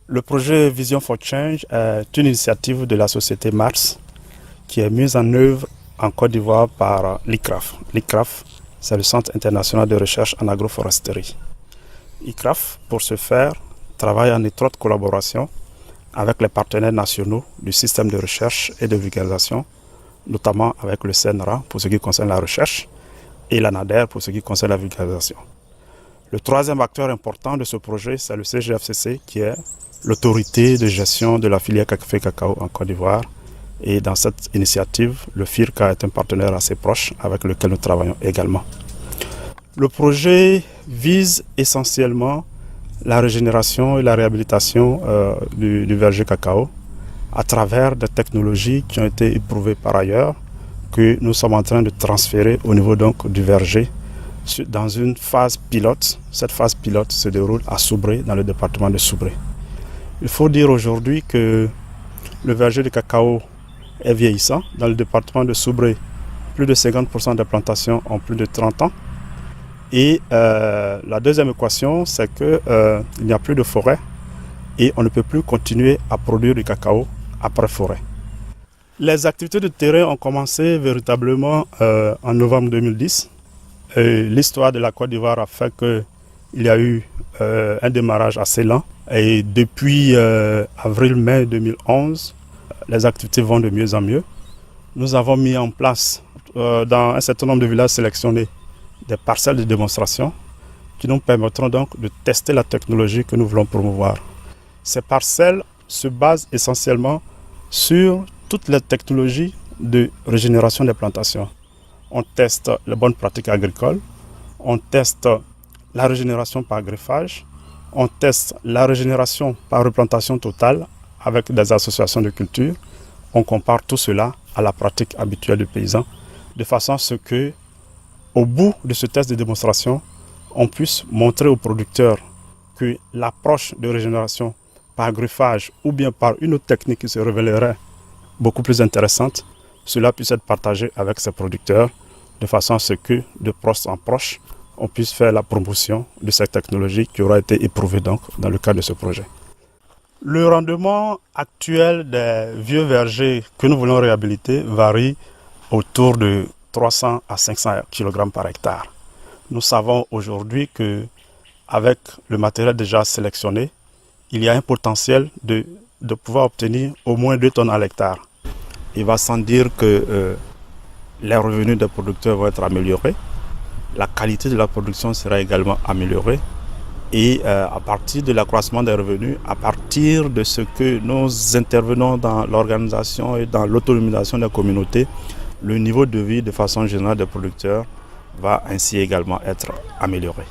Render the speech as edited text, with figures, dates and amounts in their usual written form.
Le projet Vision for Change est une initiative de la société Mars qui est mise en œuvre en Côte d'Ivoire par l'ICRAF. L'ICRAF, c'est le Centre international de recherche en agroforesterie. ICRAF, pour ce faire, travaille en étroite collaboration avec les partenaires nationaux du système de recherche et de vulgarisation, notamment avec le CNRA pour ce qui concerne la recherche et l'ANADER pour ce qui concerne la vulgarisation. Le troisième acteur important de ce projet, c'est le CGFCC, qui est l'autorité de gestion de la filière café-cacao en Côte d'Ivoire. Et dans cette initiative, le FIRCA est un partenaire assez proche avec lequel nous travaillons également. Le projet vise essentiellement la régénération et la réhabilitation du verger cacao à travers des technologies qui ont été éprouvées par ailleurs, que nous sommes en train de transférer au niveau donc du verger dans une phase pilote. Cette phase pilote se déroule à Soubré, dans le département de Soubré. Il faut dire aujourd'hui que le verger de cacao est vieillissant. Dans le département de Soubré, plus de 50% des plantations ont plus de 30 ans. Et la deuxième équation, c'est qu'il n'y a plus de forêt et on ne peut plus continuer à produire du cacao après forêt. Les activités de terrain ont commencé véritablement en novembre 2010. L'histoire de la Côte d'Ivoire a fait qu'il y a eu un démarrage assez lent. Et depuis avril-mai 2011, les activités vont de mieux en mieux. Nous avons mis en place dans un certain nombre de villages sélectionnés des parcelles de démonstration qui nous permettront donc de tester la technologie que nous voulons promouvoir. Ces parcelles se basent essentiellement sur toutes les technologies de régénération des plantations. On teste les bonnes pratiques agricoles, on teste la régénération par greffage, on teste la régénération par replantation totale avec des associations de culture. On compare tout cela à la pratique habituelle du paysan de façon à ce que, au bout de ce test de démonstration, on puisse montrer aux producteurs que l'approche de régénération par greffage ou bien par une autre technique qui se révélerait beaucoup plus intéressante, cela puisse être partagé avec ces producteurs de façon à ce que, de proche en proche, on puisse faire la promotion de cette technologie qui aura été éprouvée donc dans le cadre de ce projet. Le rendement actuel des vieux vergers que nous voulons réhabiliter varie autour de 300 à 500 kg par hectare. Nous savons aujourd'hui qu'avec le matériel déjà sélectionné, il y a un potentiel de pouvoir obtenir au moins 2 tonnes à l'hectare. Il va sans dire que les revenus des producteurs vont être améliorés. La qualité de la production sera également améliorée. Et à partir de l'accroissement des revenus, à partir de ce que nous intervenons dans l'organisation et dans l'autonomisation des communautés, le niveau de vie de façon générale des producteurs va ainsi également être amélioré.